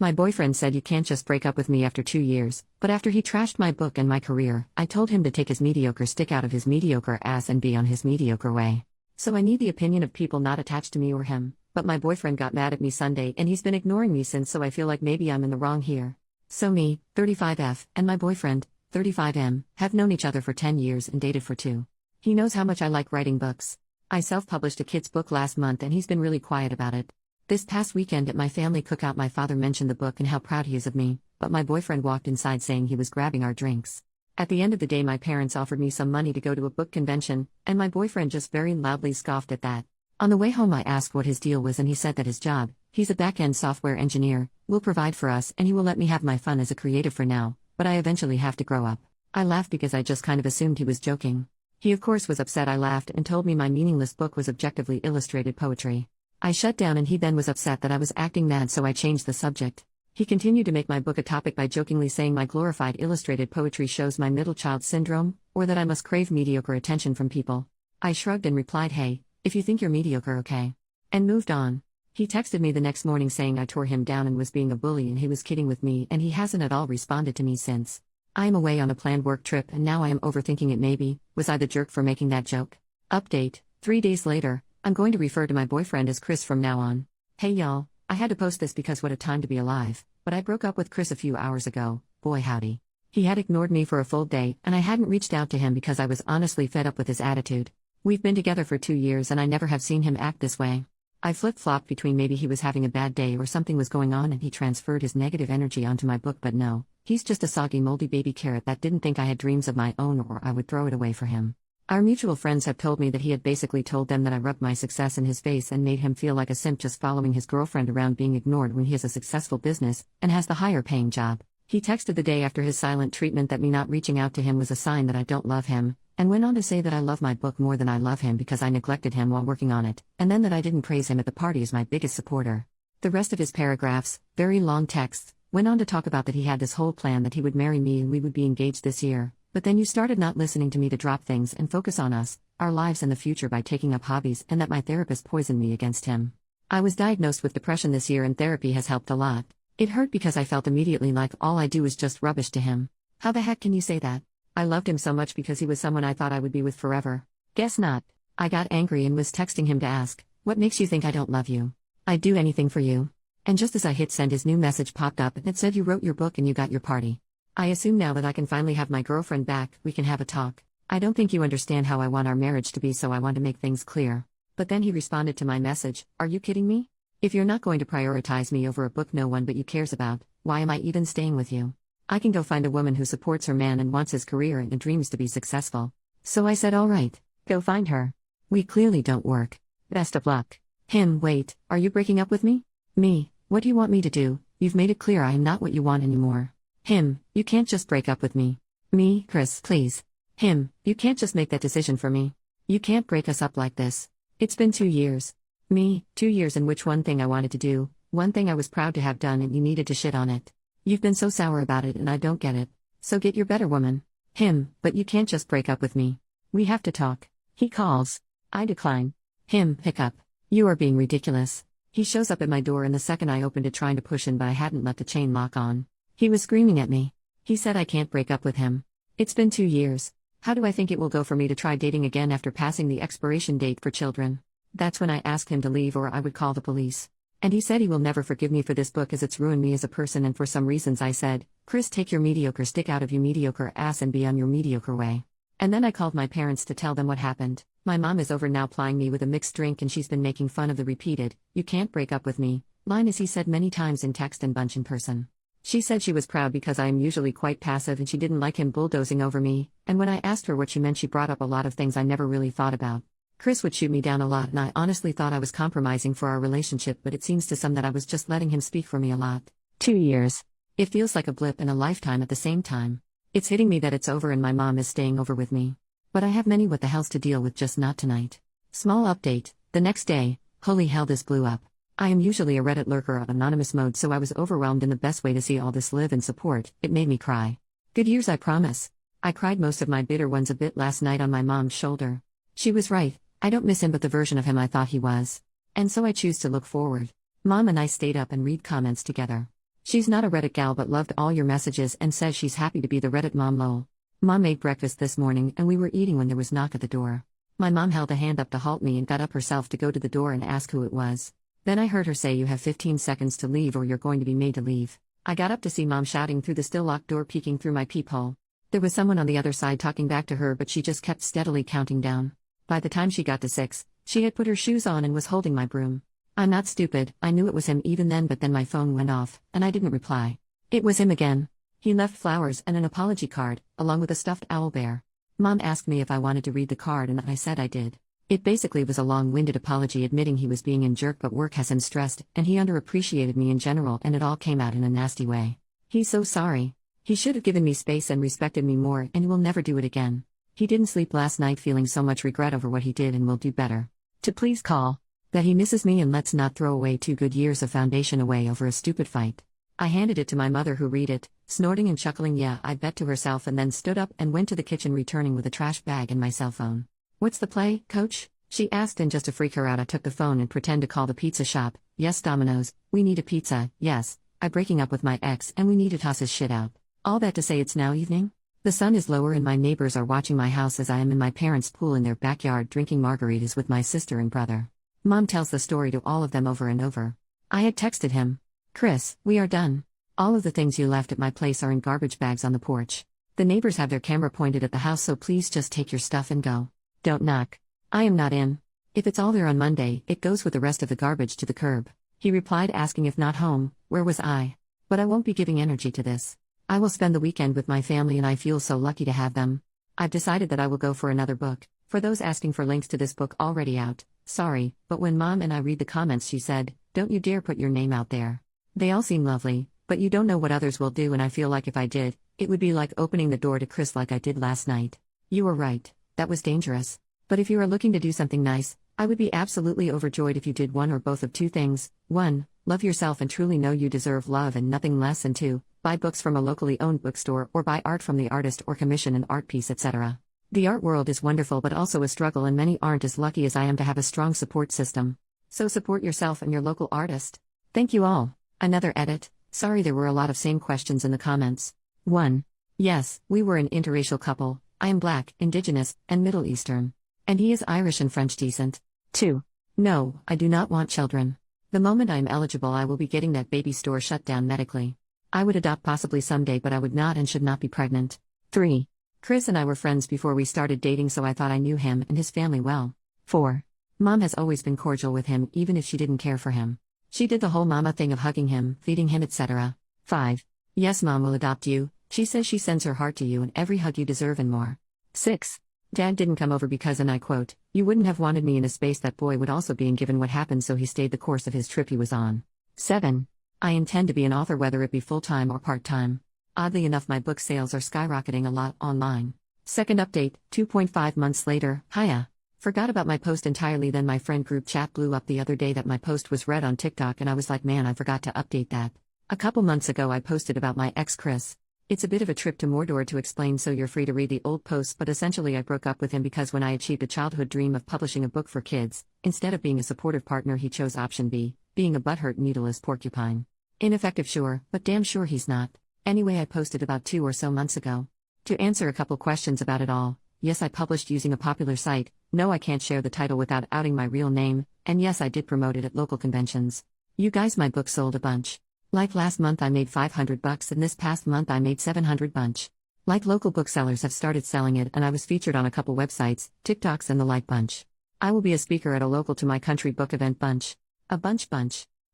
My boyfriend said you can't just break up with me after 2 years, but after he trashed my book and my career, I told him to take his mediocre stick out of his mediocre ass and be on his mediocre way. So I need the opinion of people not attached to me or him, but my boyfriend got mad at me Sunday and he's been ignoring me since, so I feel like maybe I'm in the wrong here. So me, 35F, and my boyfriend, 35M, have known each other for 10 years and dated for 2. He knows how much I like writing books. I self-published a kid's book last month and he's been really quiet about it. This past weekend at my family cookout my father mentioned the book and how proud he is of me, but my boyfriend walked inside saying he was grabbing our drinks. At the end of the day my parents offered me some money to go to a book convention, and my boyfriend just very loudly scoffed at that. On the way home I asked what his deal was and he said that his job, he's a back-end software engineer, will provide for us and he will let me have my fun as a creative for now, but I eventually have to grow up. I laughed because I just kind of assumed he was joking. He of course was upset I laughed and told me my meaningless book was objectively illustrated poetry. I shut down and he then was upset that I was acting mad, so I changed the subject. He continued to make my book a topic by jokingly saying my glorified illustrated poetry shows my middle child syndrome, or that I must crave mediocre attention from people. I shrugged and replied, hey, if you think you're mediocre, okay. And moved on. He texted me the next morning saying I tore him down and was being a bully and he was kidding with me, and he hasn't at all responded to me since. I am away on a planned work trip and now I am overthinking it. Maybe was I the jerk for making that joke? Update, 3 days later. I'm going to refer to my boyfriend as Chris from now on. Hey y'all, I had to post this because what a time to be alive, but I broke up with Chris a few hours ago, boy howdy. He had ignored me for a full day and I hadn't reached out to him because I was honestly fed up with his attitude. We've been together for 2 years and I never have seen him act this way. I flip-flopped between maybe he was having a bad day or something was going on and he transferred his negative energy onto my book, but no, he's just a soggy moldy baby carrot that didn't think I had dreams of my own or I would throw it away for him. Our mutual friends have told me that he had basically told them that I rubbed my success in his face and made him feel like a simp just following his girlfriend around being ignored when he has a successful business and has the higher paying job. He texted the day after his silent treatment that me not reaching out to him was a sign that I don't love him, and went on to say that I love my book more than I love him because I neglected him while working on it, and then that I didn't praise him at the party as my biggest supporter. The rest of his paragraphs, very long texts, went on to talk about that he had this whole plan that he would marry me and we would be engaged this year. But then you started not listening to me to drop things and focus on us, our lives and the future by taking up hobbies, and that my therapist poisoned me against him. I was diagnosed with depression this year and therapy has helped a lot. It hurt because I felt immediately like all I do is just rubbish to him. How the heck can you say that? I loved him so much because he was someone I thought I would be with forever. Guess not. I got angry and was texting him to ask, what makes you think I don't love you? I'd do anything for you. And just as I hit send his new message popped up and it said you wrote your book and you got your party. I assume now that I can finally have my girlfriend back, we can have a talk. I don't think you understand how I want our marriage to be, so I want to make things clear. But then he responded to my message, are you kidding me? If you're not going to prioritize me over a book no one but you cares about, why am I even staying with you? I can go find a woman who supports her man and wants his career and dreams to be successful. So I said alright, go find her. We clearly don't work. Best of luck. Him, wait, are you breaking up with me? Me, what do you want me to do? You've made it clear I am not what you want anymore. Him, you can't just break up with me. Me, Chris, please. Him, you can't just make that decision for me. You can't break us up like this. It's been 2 years. Me, 2 years in which one thing I wanted to do, one thing I was proud to have done and you needed to shit on it. You've been so sour about it and I don't get it. So get your better woman. Him, but you can't just break up with me. We have to talk. He calls. I decline. Him, pick up. You are being ridiculous. He shows up at my door and the second I opened it trying to push in but I hadn't left the chain lock on. He was screaming at me. He said I can't break up with him. It's been 2 years. How do I think it will go for me to try dating again after passing the expiration date for children? That's when I asked him to leave or I would call the police. And he said he will never forgive me for this book as it's ruined me as a person, and for some reasons I said, Chris, take your mediocre stick out of your mediocre ass and be on your mediocre way. And then I called my parents to tell them what happened. My mom is over now plying me with a mixed drink and she's been making fun of the repeated, you can't break up with me, line as he said many times in text and bunch in person. She said she was proud because I am usually quite passive and she didn't like him bulldozing over me, and when I asked her what she meant she brought up a lot of things I never really thought about. Chris would shoot me down a lot and I honestly thought I was compromising for our relationship, but it seems to some that I was just letting him speak for me a lot. 2 years. It feels like a blip and a lifetime at the same time. It's hitting me that it's over and my mom is staying over with me. But I have many what the hells to deal with, just not tonight. Small update, the next day, holy hell this blew up. I am usually a Reddit lurker on anonymous mode, so I was overwhelmed in the best way to see all this live and support. It made me cry. Good years, I promise. I cried most of my bitter ones a bit last night on my mom's shoulder. She was right, I don't miss him but the version of him I thought he was. And so I choose to look forward. Mom and I stayed up and read comments together. She's not a Reddit gal but loved all your messages and says she's happy to be the Reddit mom lol. Mom made breakfast this morning and we were eating when there was knock at the door. My mom held a hand up to halt me and got up herself to go to the door and ask who it was. Then I heard her say you have 15 seconds to leave or you're going to be made to leave. I got up to see mom shouting through the still locked door peeking through my peephole. There was someone on the other side talking back to her but she just kept steadily counting down. By the time she got to 6, she had put her shoes on and was holding my broom. I'm not stupid, I knew it was him even then but then my phone went off, and I didn't reply. It was him again. He left flowers and an apology card, along with a stuffed owl bear. Mom asked me if I wanted to read the card and I said I did. It basically was a long-winded apology admitting he was being a jerk but work has him stressed and he underappreciated me in general and it all came out in a nasty way. He's so sorry. He should have given me space and respected me more and will never do it again. He didn't sleep last night feeling so much regret over what he did and will do better. To please call. That he misses me and let's not throw away 2 good years of foundation away over a stupid fight. I handed it to my mother who read it, snorting and chuckling yeah I bet to herself and then stood up and went to the kitchen returning with a trash bag and my cell phone. What's the play, coach? She asked and just to freak her out I took the phone and pretend to call the pizza shop. Yes Domino's, we need a pizza, yes, I'm breaking up with my ex and we need to toss his shit out. All that to say it's now evening? The sun is lower and my neighbors are watching my house as I am in my parents' pool in their backyard drinking margaritas with my sister and brother. Mom tells the story to all of them over and over. I had texted him. Chris, we are done. All of the things you left at my place are in garbage bags on the porch. The neighbors have their camera pointed at the house so please just take your stuff and go. Don't knock. I am not in. If it's all there on Monday, it goes with the rest of the garbage to the curb. He replied asking if not home, where was I? But I won't be giving energy to this. I will spend the weekend with my family and I feel so lucky to have them. I've decided that I will go for another book. For those asking for links to this book already out, sorry, but when Mom and I read the comments she said, don't you dare put your name out there. They all seem lovely, but you don't know what others will do and I feel like if I did, it would be like opening the door to Chris like I did last night. You were right, that was dangerous. But if you are looking to do something nice, I would be absolutely overjoyed if you did one or both of 2 things. 1, love yourself and truly know you deserve love and nothing less and 2, buy books from a locally owned bookstore or buy art from the artist or commission an art piece etc. The art world is wonderful but also a struggle and many aren't as lucky as I am to have a strong support system. So support yourself and your local artist. Thank you all. Another edit. Sorry there were a lot of same questions in the comments. 1. Yes, we were an interracial couple. I am Black, Indigenous, and Middle Eastern. And he is Irish and French decent. 2. No, I do not want children. The moment I am eligible I will be getting that baby store shut down medically. I would adopt possibly someday but I would not and should not be pregnant. 3. Chris and I were friends before we started dating so I thought I knew him and his family well. 4. Mom has always been cordial with him even if she didn't care for him. She did the whole mama thing of hugging him, feeding him etc. 5. Yes Mom will adopt you, she says she sends her heart to you and every hug you deserve and more. 6. Dad didn't come over because and I quote, you wouldn't have wanted me in a space that boy would also be in given what happened so he stayed the course of his trip he was on. 7. I intend to be an author whether it be full-time or part-time. Oddly enough my book sales are skyrocketing a lot online. Second update, 2.5 months later, hiya. Forgot about my post entirely then my friend group chat blew up the other day that my post was read on TikTok and I was like man I forgot to update that. A couple months ago I posted about my ex Chris. It's a bit of a trip to Mordor to explain so you're free to read the old posts but essentially I broke up with him because when I achieved a childhood dream of publishing a book for kids, instead of being a supportive partner he chose option B, being a butthurt needleless porcupine. Ineffective sure, but damn sure he's not. Anyway I posted about 2 or so months ago. To answer a couple questions about it all, yes I published using a popular site, no I can't share the title without outing my real name, and yes I did promote it at local conventions. You guys my book sold a bunch. Like last month I made $500 and this past month I made $700 bunch. Like local booksellers have started selling it and I was featured on a couple websites, TikToks and the like bunch. I will be a speaker at a local to my country book event bunch. A bunch.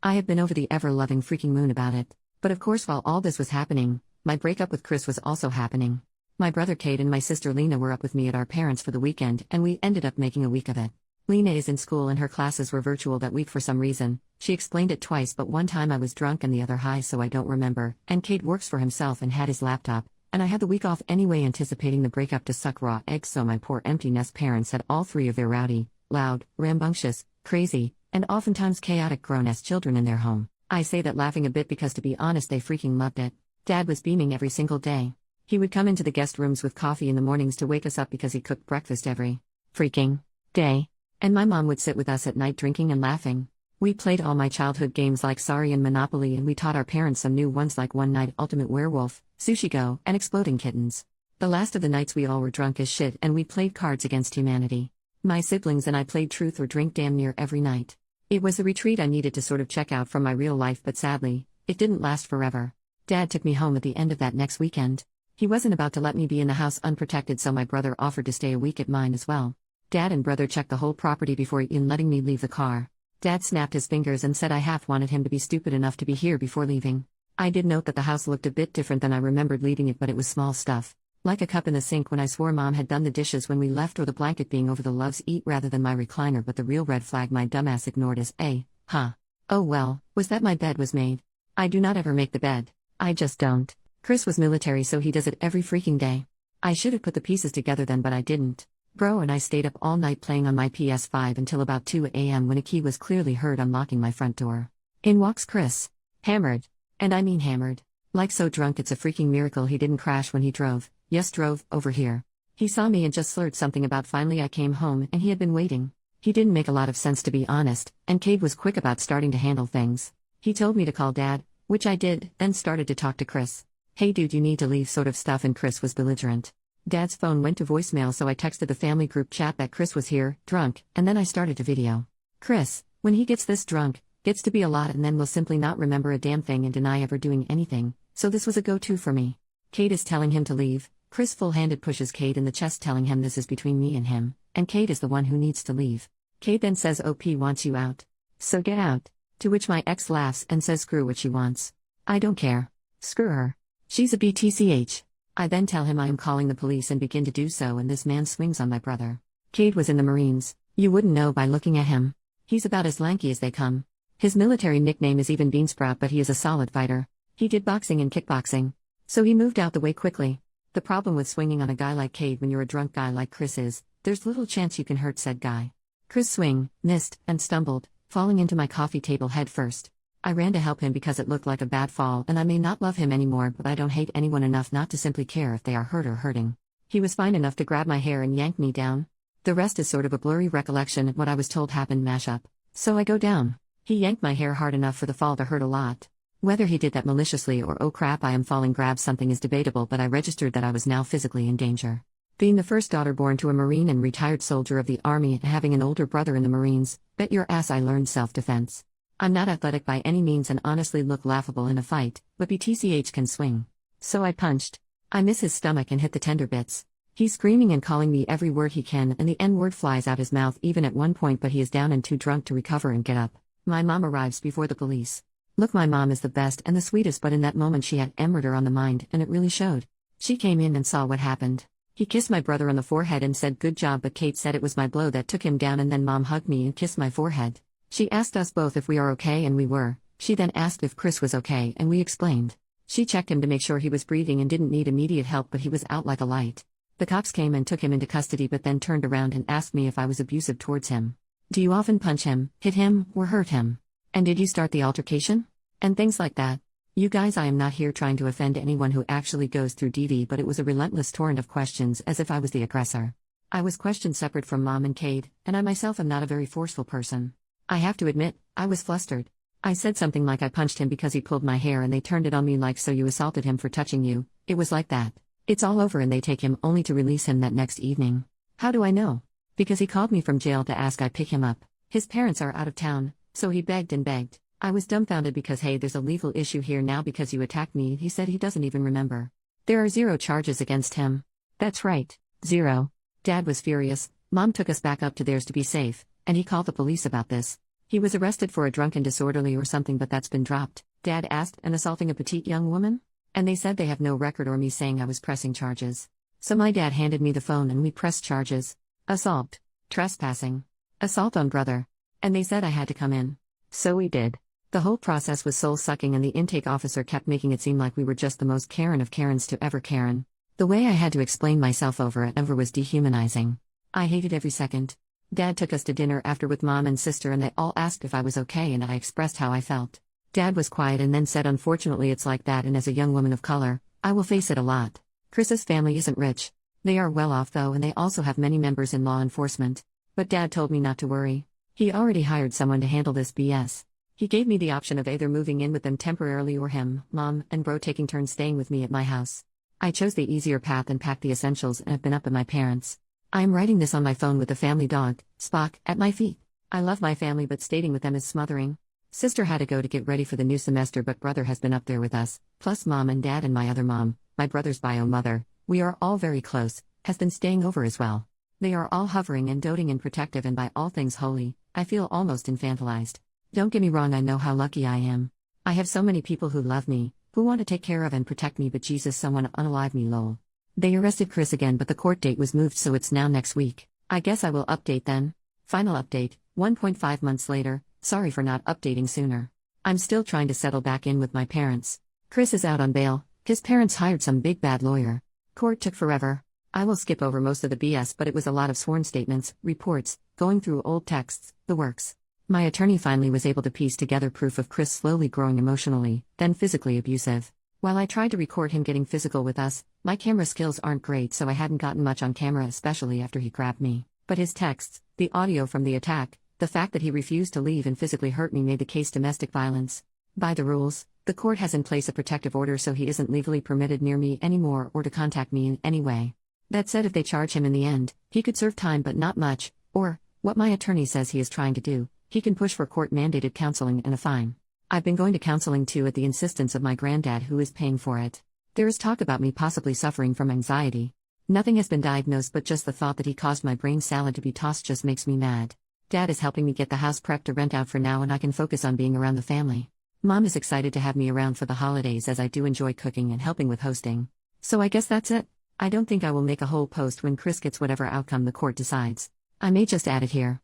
I have been over the ever-loving freaking moon about it. But of course while all this was happening, my breakup with Chris was also happening. My brother Kate and my sister Lena were up with me at our parents' for the weekend and we ended up making a week of it. Lena is in school and her classes were virtual that week for some reason. She explained it twice but one time I was drunk and the other high so I don't remember, and Kate works for himself and had his laptop, and I had the week off anyway anticipating the breakup to suck raw eggs so my poor empty nest parents had all 3 of their rowdy, loud, rambunctious, crazy, and oftentimes chaotic grown-ass children in their home. I say that laughing a bit because to be honest they freaking loved it. Dad was beaming every single day. He would come into the guest rooms with coffee in the mornings to wake us up because he cooked breakfast every freaking day. And my mom would sit with us at night drinking and laughing. We played all my childhood games like Sorry and Monopoly, and we taught our parents some new ones like One Night Ultimate Werewolf, Sushi Go, and Exploding Kittens. The last of the nights we all were drunk as shit and we played Cards Against Humanity. My siblings and I played Truth or Drink damn near every night. It was the retreat I needed to sort of check out from my real life, but sadly, it didn't last forever. Dad took me home at the end of that next weekend. He wasn't about to let me be in the house unprotected, so my brother offered to stay a week at mine as well. Dad and brother checked the whole property before even letting me leave the car. Dad snapped his fingers and said I half wanted him to be stupid enough to be here before leaving. I did note that the house looked a bit different than I remembered leaving it, but it was small stuff. Like a cup in the sink when I swore Mom had done the dishes when we left, or the blanket being over the loves eat rather than my recliner, but the real red flag my dumbass ignored is oh well, was that my bed was made. I do not ever make the bed. I just don't. Chris was military, so he does it every freaking day. I should have put the pieces together then, but I didn't. Bro and I stayed up all night playing on my PS5 until about 2 a.m. when a key was clearly heard unlocking my front door. In walks Chris. Hammered. And I mean hammered. Like so drunk it's a freaking miracle he didn't crash when he drove. Yes, drove over here. He saw me and just slurred something about finally I came home and he had been waiting. He didn't make a lot of sense, to be honest, and Cade was quick about starting to handle things. He told me to call Dad, which I did, then started to talk to Chris. Hey dude, you need to leave sort of stuff, and Chris was belligerent. Dad's phone went to voicemail, so I texted the family group chat that Chris was here, drunk, and then I started to video. Chris, when he gets this drunk, gets to be a lot and then will simply not remember a damn thing and deny ever doing anything, so this was a go-to for me. Cade is telling him to leave. Chris full-handed pushes Cade in the chest, telling him this is between me and him, and Cade is the one who needs to leave. Cade then says OP wants you out. So get out. To which my ex laughs and says screw what she wants. I don't care. Screw her. She's a BTCH. I then tell him I am calling the police and begin to do so, and this man swings on my brother. Cade was in the Marines. You wouldn't know by looking at him. He's about as lanky as they come. His military nickname is even Beansprout, but he is a solid fighter. He did boxing and kickboxing. So he moved out the way quickly. The problem with swinging on a guy like Cade when you're a drunk guy like Chris is, there's little chance you can hurt said guy. Chris swing, missed, and stumbled, falling into my coffee table head first. I ran to help him because it looked like a bad fall, and I may not love him anymore, but I don't hate anyone enough not to simply care if they are hurt or hurting. He was fine enough to grab my hair and yank me down. The rest is sort of a blurry recollection of what I was told happened mashup. So I go down. He yanked my hair hard enough for the fall to hurt a lot. Whether he did that maliciously or oh crap I am falling grab something is debatable, but I registered that I was now physically in danger. Being the first daughter born to a Marine and retired soldier of the Army and having an older brother in the Marines, bet your ass I learned self-defense. I'm not athletic by any means and honestly look laughable in a fight, but BTCH can swing. So I punched. I miss his stomach and hit the tender bits. He's screaming and calling me every word he can, and the N-word flies out his mouth even at one point, but he is down and too drunk to recover and get up. My mom arrives before the police. Look, my mom is the best and the sweetest, but in that moment she had murder on the mind, and it really showed. She came in and saw what happened. He kissed my brother on the forehead and said good job, but Kate said it was my blow that took him down, and then Mom hugged me and kissed my forehead. She asked us both if we are okay, and we were. She then asked if Chris was okay, and we explained. She checked him to make sure he was breathing and didn't need immediate help, but he was out like a light. The cops came and took him into custody, but then turned around and asked me if I was abusive towards him. Do you often punch him, hit him, or hurt him? And did you start the altercation? And things like that. You guys, I am not here trying to offend anyone who actually goes through DV, but it was a relentless torrent of questions as if I was the aggressor. I was questioned separate from Mom and Cade, and I myself am not a very forceful person. I have to admit, I was flustered. I said something like I punched him because he pulled my hair, and they turned it on me like, so you assaulted him for touching you. It was like that. It's all over, and they take him only to release him that next evening. How do I know? Because he called me from jail to ask I pick him up. His parents are out of town, so he begged and begged. I was dumbfounded because hey, there's a legal issue here now because you attacked me. He said he doesn't even remember. There are 0 charges against him. That's right, 0. Dad was furious. Mom took us back up to theirs to be safe, and he called the police about this. He was arrested for a drunken disorderly or something, but that's been dropped. Dad asked, and assaulting a petite young woman? And they said they have no record or me saying I was pressing charges. So my dad handed me the phone and we pressed charges. Assault. Trespassing. Assault on brother. And they said I had to come in. So we did. The whole process was soul-sucking, and the intake officer kept making it seem like we were just the most Karen of Karens to ever Karen. The way I had to explain myself over and over was dehumanizing. I hated every second. Dad took us to dinner after with Mom and sister, and they all asked if I was okay, and I expressed how I felt. Dad was quiet and then said, unfortunately it's like that, and as a young woman of color, I will face it a lot. Chris's family isn't rich. They are well off though, and they also have many members in law enforcement. But Dad told me not to worry. He already hired someone to handle this BS. He gave me the option of either moving in with them temporarily or him, mom, and bro taking turns staying with me at my house. I chose the easier path and packed the essentials and have been up at my parents'. I am writing this on my phone with the family dog, Spock, at my feet. I love my family, but staying with them is smothering. Sister had to go to get ready for the new semester, but brother has been up there with us, plus mom and dad and my other mom, my brother's bio mother, we are all very close, has been staying over as well. They are all hovering and doting and protective, and by all things holy, I feel almost infantilized. Don't get me wrong, I know how lucky I am. I have so many people who love me, who want to take care of and protect me, but Jesus, someone unalive me, lol. They arrested Chris again, but the court date was moved, so it's now next week. I guess I will update then. Final update, 1.5 months later, sorry for not updating sooner. I'm still trying to settle back in with my parents. Chris is out on bail, his parents hired some big bad lawyer. Court took forever. I will skip over most of the BS, but it was a lot of sworn statements, reports, going through old texts, the works. My attorney finally was able to piece together proof of Chris slowly growing emotionally, then physically abusive. While I tried to record him getting physical with us, my camera skills aren't great, so I hadn't gotten much on camera, especially after he grabbed me. But his texts, the audio from the attack, the fact that he refused to leave and physically hurt me made the case domestic violence. By the rules, the court has in place a protective order, so he isn't legally permitted near me anymore or to contact me in any way. That said, if they charge him in the end, he could serve time, but not much, or, what my attorney says he is trying to do, he can push for court-mandated counseling and a fine. I've been going to counseling too at the insistence of my granddad, who is paying for it. There is talk about me possibly suffering from anxiety. Nothing has been diagnosed, but just the thought that he caused my brain salad to be tossed just makes me mad. Dad is helping me get the house prepped to rent out for now, and I can focus on being around the family. Mom is excited to have me around for the holidays, as I do enjoy cooking and helping with hosting. So I guess that's it. I don't think I will make a whole post when Chris gets whatever outcome the court decides. I may just add it here.